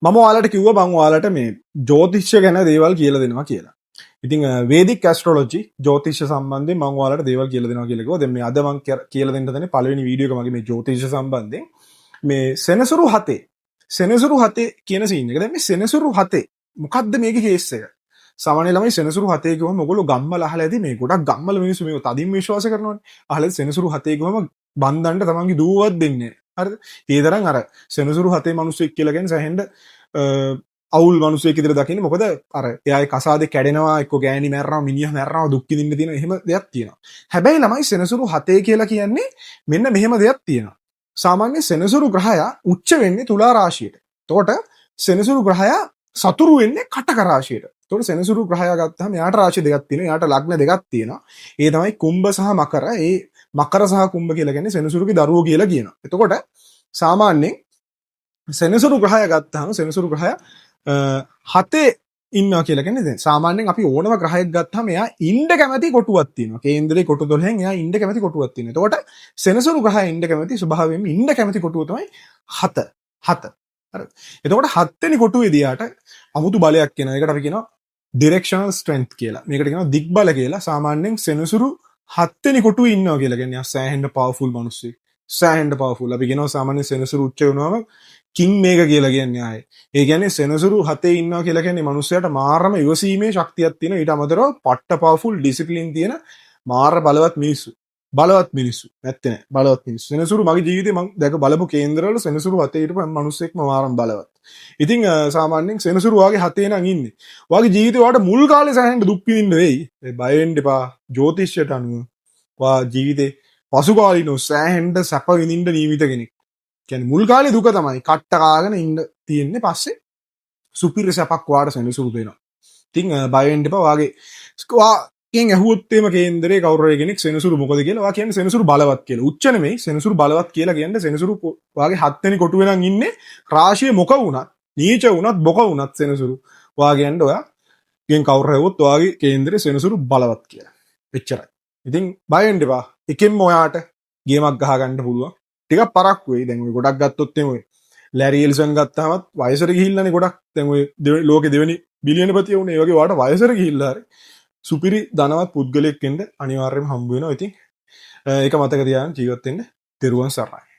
මම ඔයාලට කිව්වා මම ඔයාලට මේ ජ්‍යොතිෂය ගැන දේවල් කියලා දෙනවා කියලා. ඉතින් වේදික් ඇස්ට්‍රොලොජි ජ්‍යොතිෂ සම්බන්ධයෙන් මම ඔයාලට දේවල් කියලා දෙනවා කියලා කිව්වා. දැන් මේ අද මම කියලා දෙන්න හදන්නේ පළවෙනි වීඩියෝ එක මගේ මේ ජ්‍යොතිෂ සම්බන්ධයෙන් මේ සෙනසුරු හතේ කියන සීන් එක. දැන් මේ සෙනසුරු හතේ මොකද්ද මේකේ කේස් එක? සාමාන්‍ය ළමයි සෙනසුරු හතේ ගිහම ඔයගොල්ලෝ ගම්මල අහලා ඇති මේ ගොඩක් ගම්මල මිනිස්සු මේක තදින් විශ්වාස කරනවානේ. අහලා සෙනසුරු හතේ ගිහම බන්දන්න තමන්ගේ දූවත් දෙන්නේ. හරිද? ඒ තරම් අර සෙනසුරු හතේ මිනිස්සෙක් කියලා කියන්නේ සැහෙන්න අවුල් මිනිස්සෙක් විතර දකින්නේ. මොකද අර එයාගේ කසාදේ කැඩෙනවා, එක්ක ගෑණි මැරෙනවා, මිනිහා මැරෙනවා, දුක් විඳින්න තියෙන එහෙම දෙයක් තියෙනවා. හැබැයි ළමයි සෙනසුරු හතේ කියලා කියන්නේ මෙන්න මෙහෙම දෙයක් තියෙනවා. සාමාන්‍ය සෙනසුරු ග්‍රහයා උච්ච වෙන්නේ තුලා රාශියට. එතකොට සෙනසුරු ග්‍රහයා සතුරු වෙන්නේ කටක රාශියට. එතකොට සෙනසුරු ග්‍රහයා ගත්තාම එයාට රාශි දෙකක් තියෙනවා. එයාට ලග්න දෙකක් තියෙනවා. ඒ තමයි කුම්භ සහ මකර. ඒ මකර සහ කුම්භ කියලා කියන්නේ සෙනසුරුගේ දරුවෝ කියලා කියනවා. එතකොට සාමාන්‍යයෙන් සෙනසුරු ග්‍රහය ගත්තාම සෙනසුරු ග්‍රහය හතේ ඉන්නවා කියලා කියන්නේ දැන් සාමාන්‍යයෙන් අපි ඕනම ග්‍රහයක් ගත්තාම එයා ඉන්න කැමැති කොටුවක් තියෙනවා. කේන්දරේ කොටු 12න් එයා ඉන්න කැමැති කොටුවක් තියෙනවා. එතකොට සෙනසුරු ග්‍රහය ඉන්න කැමැති ස්වභාවයෙන්ම ඉන්න කැමැති කොටුව තමයි 7. හරිද? එතකොට 7 වෙනි කොටුවේදී යාට අමුතු බලයක් කියනවා. ඒකට අපි කියනවා directional strength කියලා. මේකට කියනවා දිග්බල කියලා. සාමාන්‍යයෙන් සෙනසුරු 7 වෙනි කොටුවේ ඉන්නවා කියලා කියන්නේ සෑහෙන්න පවර්ෆුල් මිනිස්සෙක්. සෑහෙන්න පවර්ෆුල්. අපි කියනවා සාමාන්‍ය සෙනසුරු උච්ච වෙනවම කිං මේක කියලා කියන්නේ ආයේ. ඒ කියන්නේ සෙනසුරු 7 ඉන්නවා කියලා කියන්නේ මිනිස්සයාට මාරම ඉවසීමේ ශක්තියක් තියෙන. ඊට අමතරව පට්ට පවර්ෆුල් ඩිසිප්ලින් තියෙන මාර බලවත් මිනිස්සු. බලවත් මිනිස්සු. නැත්තේ නෑ. බලවත් මිනිස්සු. සෙනසුරු මගේ ජීවිතේ මම දැක බලපු කේන්දරවල සෙනසුරු 7 හිටපු මිනිස්සෙක්ම මාරම බලවත්. ඉතින් සාමාන්‍යයෙන් සෙනසුරු වාගේ 7 නම් ඉන්නේ. වාගේ ජීවිතේ වාට මුල් කාලේ සෑහෙන්න දුක් විඳින්න වෙයි. ඒ බය වෙන්න එපා. ජ්‍යොතිෂයට අනුව වා ජීවිතේ පසුකාලීනව සෑහෙන්න සැප විඳින්න නියමිත කෙනෙක්. කියන්නේ මුල් කාලේ දුක තමයි කට්ට කාගෙන ඉන්න තියෙන්නේ. පස්සේ සුපිරි සැපක් වාට සෙනසුරු දෙනවා. ඉතින් බය වෙන්න එපා. වාගේ වාගෙන් ඇහුවොත් එම කේන්දරේ කවුරු හරි කෙනෙක් සෙනසුරු මොකද කියලා වා කියන්නේ සෙනසුරු බලවත් කියලා. උච්ච නෙමෙයි සෙනසුරු බලවත් කියලා කියන්නේ සෙනසුරු වාගේ 7 වෙනි කොටුවේ නම් ඉන්නේ රාශියේ මොක වුණත් නීච වුණත් බොක වුණත් සෙනසුරු වා කියන්නේ ඔයා ගෙන් කවුරු හැවුවොත් වාගේ කේන්දරේ සෙනසුරු බලවත් කියලා. එච්චරයි. ඉතින් බය වෙන්න එපා. එකෙන්ම ඔයාට ගේමක් ගහ ගන්න පුළුවන්. ටිකක් පරක්කු වෙයි. දැන් ඔය ගොඩක් ගත්තොත් එමේ ලැරි එල්සන් ගත්තාමත් වයසට ගිහිල්ලානේ ගොඩක්. දැන් ඔය ලෝකේ දෙවෙනි බිලියනපතිය වුණේ. ඒ වගේ වාට වයසට ගිහිල්ලා හරි සුපිරි ධනවත් පුද්ගලයෙක් වෙන්න අනිවාර්යයෙන්ම හම්බ වෙනවා. ඉතින් ඒක මතක තියාගන්න ජීවත් වෙන්න. තෙරුවන් සරණයි.